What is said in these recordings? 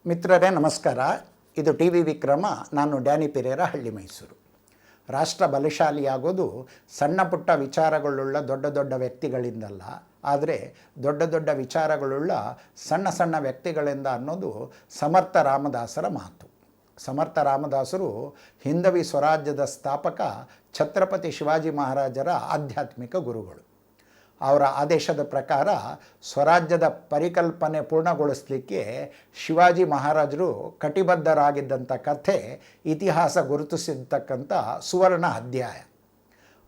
ಮಿತ್ರರೇ ನಮಸ್ಕಾರ. ಇದು ಟಿ ವಿ ವಿಕ್ರಮ. ನಾನು ಡ್ಯಾನಿ ಪೆರೇರ, ಹಳ್ಳಿ ಮೈಸೂರು. ರಾಷ್ಟ್ರ ಬಲಶಾಲಿಯಾಗೋದು ಸಣ್ಣ ಪುಟ್ಟ ವಿಚಾರಗಳುಳ್ಳ ದೊಡ್ಡ ದೊಡ್ಡ ವ್ಯಕ್ತಿಗಳಿಂದಲ್ಲ, ಆದರೆ ದೊಡ್ಡ ದೊಡ್ಡ ವಿಚಾರಗಳುಳ್ಳ ಸಣ್ಣ ಸಣ್ಣ ವ್ಯಕ್ತಿಗಳಿಂದ ಅನ್ನೋದು ಸಮರ್ಥ ರಾಮದಾಸರ ಮಾತು. ಸಮರ್ಥ ರಾಮದಾಸರು ಹಿಂದವಿ ಸ್ವರಾಜ್ಯದ ಸ್ಥಾಪಕ ಛತ್ರಪತಿ ಶಿವಾಜಿ ಮಹಾರಾಜರ ಆಧ್ಯಾತ್ಮಿಕ ಗುರುಗಳು. ಅವರ ಆದೇಶದ ಪ್ರಕಾರ ಸ್ವರಾಜ್ಯದ ಪರಿಕಲ್ಪನೆ ಪೂರ್ಣಗೊಳಿಸಲಿಕ್ಕೆ ಶಿವಾಜಿ ಮಹಾರಾಜರು ಕಟಿಬದ್ಧರಾಗಿದ್ದಂಥ ಕಥೆ ಇತಿಹಾಸ ಗುರುತಿಸಿರ್ತಕ್ಕಂಥ ಸುವರ್ಣ ಅಧ್ಯಾಯ.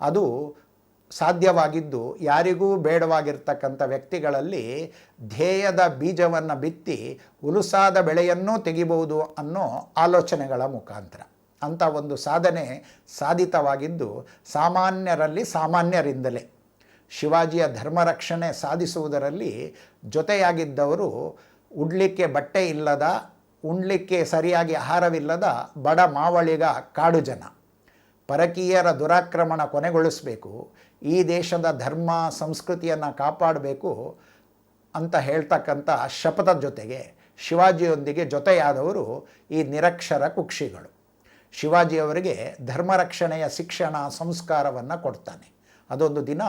ಅದು ಸಾಧ್ಯವಾಗಿದ್ದು ಯಾರಿಗೂ ಬೇಡವಾಗಿರ್ತಕ್ಕಂಥ ವ್ಯಕ್ತಿಗಳಲ್ಲಿ ಧ್ಯೇಯದ ಬೀಜವನ್ನು ಬಿತ್ತಿ ಉಲುಸಾದ ಬೆಳೆಯನ್ನೂ ತೆಗಿಬಹುದು ಅನ್ನೋ ಆಲೋಚನೆಗಳ ಮುಖಾಂತರ. ಅಂಥ ಒಂದು ಸಾಧನೆ ಸಾಧಿತವಾಗಿದ್ದು ಸಾಮಾನ್ಯರಲ್ಲಿ ಸಾಮಾನ್ಯರಿಂದಲೇ. ಶಿವಾಜಿಯ ಧರ್ಮರಕ್ಷಣೆ ಸಾಧಿಸುವುದರಲ್ಲಿ ಜೊತೆಯಾಗಿದ್ದವರು ಉಡ್ಲಿಕ್ಕೆ ಬಟ್ಟೆ ಇಲ್ಲದ, ಉಣ್ಲಿಕ್ಕೆ ಸರಿಯಾಗಿ ಆಹಾರವಿಲ್ಲದ ಬಡ ಮಾವಳಿಗ ಕಾಡು ಜನ. ಪರಕೀಯರ ದುರಾಕ್ರಮಣ ಕೊನೆಗೊಳಿಸಬೇಕು, ಈ ದೇಶದ ಧರ್ಮ ಸಂಸ್ಕೃತಿಯನ್ನು ಕಾಪಾಡಬೇಕು ಅಂತ ಹೇಳ್ತಕ್ಕಂಥ ಶಪಥದ ಜೊತೆಗೆ ಶಿವಾಜಿಯೊಂದಿಗೆ ಜೊತೆಯಾದವರು ಈ ನಿರಕ್ಷರ ಕುಕ್ಷಿಗಳು. ಶಿವಾಜಿಯವರಿಗೆ ಧರ್ಮರಕ್ಷಣೆಯ ಶಿಕ್ಷಣ ಸಂಸ್ಕಾರವನ್ನು ಕೊಡ್ತಾನೆ. ಅದೊಂದು ದಿನ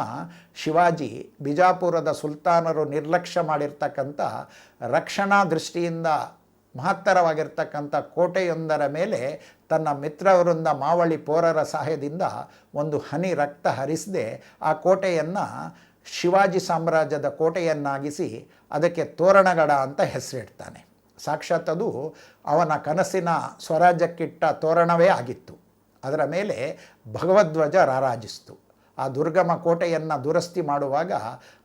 ಶಿವಾಜಿ ಬಿಜಾಪುರದ ಸುಲ್ತಾನರು ನಿರ್ಲಕ್ಷ್ಯ ಮಾಡಿರ್ತಕ್ಕಂಥ ರಕ್ಷಣಾ ದೃಷ್ಟಿಯಿಂದ ಮಹತ್ತರವಾಗಿರ್ತಕ್ಕಂಥ ಕೋಟೆಯೊಂದರ ಮೇಲೆ ತನ್ನ ಮಿತ್ರವೃಂದ ಮಾವಳಿ ಪೋರರ ಸಹಾಯದಿಂದ ಒಂದು ಹನಿ ರಕ್ತ ಹರಿಸದೆ ಆ ಕೋಟೆಯನ್ನು ಶಿವಾಜಿ ಸಾಮ್ರಾಜ್ಯದ ಕೋಟೆಯನ್ನಾಗಿಸಿ ಅದಕ್ಕೆ ತೋರಣಗಡ ಅಂತ ಹೆಸರಿಡ್ತಾನೆ. ಸಾಕ್ಷಾತ್ ಅದು ಅವನ ಕನಸಿನ ಸ್ವರಾಜ್ಯಕ್ಕಿಟ್ಟ ತೋರಣವೇ ಆಗಿತ್ತು. ಅದರ ಮೇಲೆ ಭಗವಧ್ವಜ ರಾರಾಜಿಸ್ತು. ಆ ದುರ್ಗಮ ಕೋಟೆಯನ್ನು ದುರಸ್ತಿ ಮಾಡುವಾಗ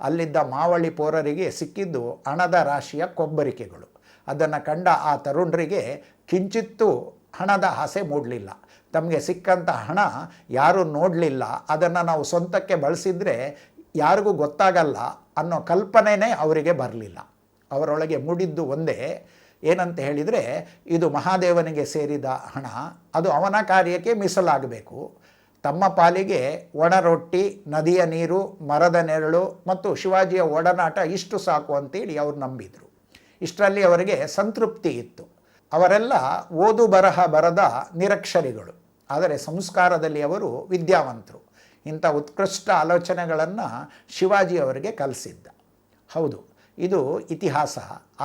ಅಲ್ಲಿದ್ದ ಮಾವಳಿ ಪೋರರಿಗೆ ಸಿಕ್ಕಿದ್ದು ಹಣದ ರಾಶಿಯ ಕೊಬ್ಬರಿಕೆಗಳು. ಅದನ್ನು ಕಂಡ ಆ ತರುಣರಿಗೆ ಕಿಂಚಿತ್ತೂ ಹಣದ ಆಸೆ ಮೂಡಲಿಲ್ಲ. ತಮಗೆ ಸಿಕ್ಕಂಥ ಹಣ ಯಾರೂ ನೋಡಲಿಲ್ಲ, ಅದನ್ನು ನಾವು ಸ್ವಂತಕ್ಕೆ ಬಳಸಿದರೆ ಯಾರಿಗೂ ಗೊತ್ತಾಗಲ್ಲ ಅನ್ನೋ ಕಲ್ಪನೆಯೇ ಅವರಿಗೆ ಬರಲಿಲ್ಲ. ಅವರೊಳಗೆ ಮೂಡಿದ್ದು ಒಂದೇ, ಏನಂತ ಹೇಳಿದರೆ ಇದು ಮಹಾದೇವನಿಗೆ ಸೇರಿದ ಹಣ, ಅದು ಅವನ ಕಾರ್ಯಕ್ಕೆ ಮೀಸಲಾಗಬೇಕು. ತಮ್ಮ ಪಾಲಿಗೆ ಒಣ ರೊಟ್ಟಿ, ನದಿಯ ನೀರು, ಮರದ ನೆರಳು ಮತ್ತು ಶಿವಾಜಿಯ ಒಡನಾಟ ಇಷ್ಟು ಸಾಕು ಅಂತೇಳಿ ಅವರು ನಂಬಿದರು. ಇಷ್ಟರಲ್ಲಿ ಅವರಿಗೆ ಸಂತೃಪ್ತಿ ಇತ್ತು. ಅವರೆಲ್ಲ ಓದು ಬರಹ ಬರದ ನಿರಕ್ಷರಿಗಳು, ಆದರೆ ಸಂಸ್ಕಾರದಲ್ಲಿ ಅವರು ವಿದ್ಯಾವಂತರು. ಇಂಥ ಉತ್ಕೃಷ್ಟ ಆಲೋಚನೆಗಳನ್ನು ಶಿವಾಜಿ ಅವರಿಗೆ ಕಲಿಸಿದ್ದ. ಹೌದು, ಇದು ಇತಿಹಾಸ,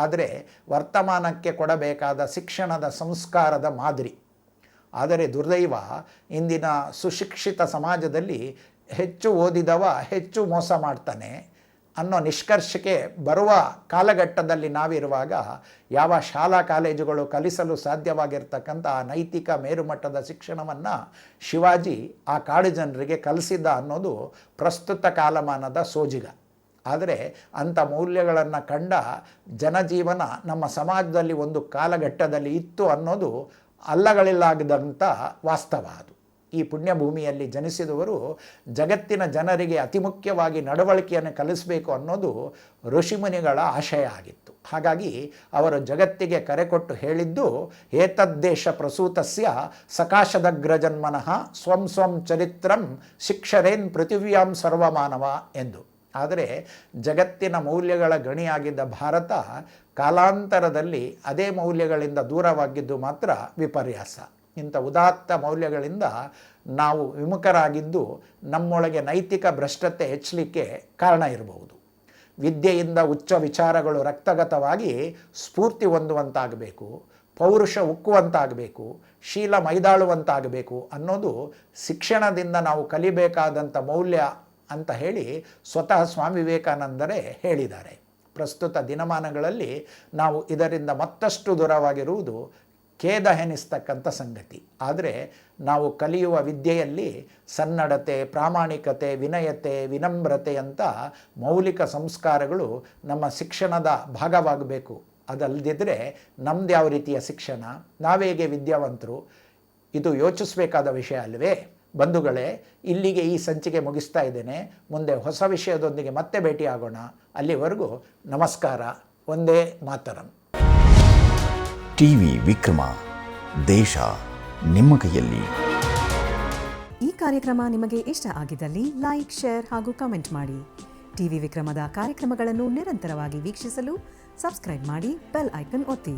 ಆದರೆ ವರ್ತಮಾನಕ್ಕೆ ಕೊಡಬೇಕಾದ ಶಿಕ್ಷಣದ ಸಂಸ್ಕಾರದ ಮಾದರಿ. ಆದರೆ ದುರ್ದೈವ, ಇಂದಿನ ಸುಶಿಕ್ಷಿತ ಸಮಾಜದಲ್ಲಿ ಹೆಚ್ಚು ಓದಿದವ ಹೆಚ್ಚು ಮೋಸ ಮಾಡ್ತಾನೆ ಅನ್ನೋ ನಿಷ್ಕರ್ಷಕ್ಕೆ ಬರುವ ಕಾಲಘಟ್ಟದಲ್ಲಿ ನಾವಿರುವಾಗ ಯಾವ ಶಾಲಾ ಕಾಲೇಜುಗಳು ಕಲಿಸಲು ಸಾಧ್ಯವಾಗಿರ್ತಕ್ಕಂಥ ನೈತಿಕ ಮೇರುಮಟ್ಟದ ಶಿಕ್ಷಣವನ್ನು ಶಿವಾಜಿ ಆ ಕಾಡು ಜನರಿಗೆ ಕಲಿಸಿದ್ದ ಅನ್ನೋದು ಪ್ರಸ್ತುತ ಕಾಲಮಾನದ ಸೋಜಿಗ. ಆದರೆ ಅಂಥ ಮೌಲ್ಯಗಳನ್ನು ಕಂಡ ಜನಜೀವನ ನಮ್ಮ ಸಮಾಜದಲ್ಲಿ ಒಂದು ಕಾಲಘಟ್ಟದಲ್ಲಿ ಇತ್ತು ಅನ್ನೋದು ಅಲ್ಲಗಳಿಲ್ಲಾಗದಂಥ ವಾಸ್ತವ. ಅದು ಈ ಪುಣ್ಯಭೂಮಿಯಲ್ಲಿ ಜನಿಸಿದವರು ಜಗತ್ತಿನ ಜನರಿಗೆ ಅತಿ ಮುಖ್ಯವಾಗಿ ನಡವಳಿಕೆಯನ್ನು ಕಲಿಸಬೇಕು ಅನ್ನೋದು ಋಷಿಮುನಿಗಳ ಆಶಯ ಆಗಿತ್ತು. ಹಾಗಾಗಿ ಅವರು ಜಗತ್ತಿಗೆ ಕರೆ ಕೊಟ್ಟು ಹೇಳಿದ್ದು ಏತದ್ದೇಶ ಪ್ರಸೂತಸ್ಯ ಸಕಾಶದಗ್ರಜನ್ಮನಃ ಸ್ವಂ ಸ್ವಂ ಚರಿತ್ರಂ ಶಿಕ್ಷರೇನ್ ಪೃಥಿವ್ಯಾಂ ಸರ್ವಮಾನವ ಎಂದು. ಆದರೆ ಜಗತ್ತಿನ ಮೌಲ್ಯಗಳ ಗಣಿಯಾಗಿದ್ದ ಭಾರತ ಕಾಲಾಂತರದಲ್ಲಿ ಅದೇ ಮೌಲ್ಯಗಳಿಂದ ದೂರವಾಗಿದ್ದು ಮಾತ್ರ ವಿಪರ್ಯಾಸ. ಇಂಥ ಉದಾತ್ತ ಮೌಲ್ಯಗಳಿಂದ ನಾವು ವಿಮುಖರಾಗಿದ್ದು ನಮ್ಮೊಳಗೆ ನೈತಿಕ ಭ್ರಷ್ಟತೆ ಹೆಚ್ಚಲಿಕ್ಕೆ ಕಾರಣ ಇರಬಹುದು. ವಿದ್ಯೆಯಿಂದ ಉಚ್ಚ ವಿಚಾರಗಳು ರಕ್ತಗತವಾಗಿ ಸ್ಫೂರ್ತಿ ಹೊಂದುವಂತಾಗಬೇಕು, ಪೌರುಷ ಉಕ್ಕುವಂತಾಗಬೇಕು, ಶೀಲ ಮೈದಾಳುವಂತಾಗಬೇಕು ಅನ್ನೋದು ಶಿಕ್ಷಣದಿಂದ ನಾವು ಕಲಿಬೇಕಾದಂಥ ಮೌಲ್ಯ ಅಂತ ಹೇಳಿ ಸ್ವತಃ ಸ್ವಾಮಿ ವಿವೇಕಾನಂದರೇ ಹೇಳಿದ್ದಾರೆ. ಪ್ರಸ್ತುತ ದಿನಮಾನಗಳಲ್ಲಿ ನಾವು ಇದರಿಂದ ಮತ್ತಷ್ಟು ದೂರವಾಗಿರುವುದು ಖೇದ ಎನಿಸ್ತಕ್ಕಂಥ ಸಂಗತಿ. ಆದರೆ ನಾವು ಕಲಿಯುವ ವಿದ್ಯೆಯಲ್ಲಿ ಸನ್ನಡತೆ, ಪ್ರಾಮಾಣಿಕತೆ, ವಿನಯತೆ, ವಿನಮ್ರತೆ ಅಂತ ಮೌಲಿಕ ಸಂಸ್ಕಾರಗಳು ನಮ್ಮ ಶಿಕ್ಷಣದ ಭಾಗವಾಗಬೇಕು. ಅದಲ್ಲದಿದ್ದರೆ ನಮ್ದು ಯಾವ ರೀತಿಯ ಶಿಕ್ಷಣ, ನಾವೇಗೆ ವಿದ್ಯಾವಂತರು, ಇದು ಯೋಚಿಸಬೇಕಾದ ವಿಷಯ ಅಲ್ವೇ? ಬಂಧುಗಳೇ, ಇಲ್ಲಿಗೆ ಈ ಸಂಚಿಕೆ ಮುಗಿಸ್ತಾ ಇದ್ದೇನೆ. ಮುಂದೆ ಹೊಸ ವಿಷಯದೊಂದಿಗೆ ಮತ್ತೆ ಭೇಟಿಯಾಗೋಣ. ಅಲ್ಲಿವರೆಗೂ ನಮಸ್ಕಾರ. ಒಂದೇ ಮಾತರಂ. ಟಿವಿ ವಿಕ್ರಮ, ದೇಶ ನಿಮ್ಮ ಕೈಯಲ್ಲಿ. ಈ ಕಾರ್ಯಕ್ರಮ ನಿಮಗೆ ಇಷ್ಟ ಆಗಿದ್ದಲ್ಲಿ ಲೈಕ್, ಶೇರ್ ಹಾಗೂ ಕಮೆಂಟ್ ಮಾಡಿ. ಟಿವಿ ವಿಕ್ರಮದ ಕಾರ್ಯಕ್ರಮಗಳನ್ನು ನಿರಂತರವಾಗಿ ವೀಕ್ಷಿಸಲು ಸಬ್ಸ್ಕ್ರೈಬ್ ಮಾಡಿ, ಬೆಲ್ ಐಕನ್ ಒತ್ತಿ.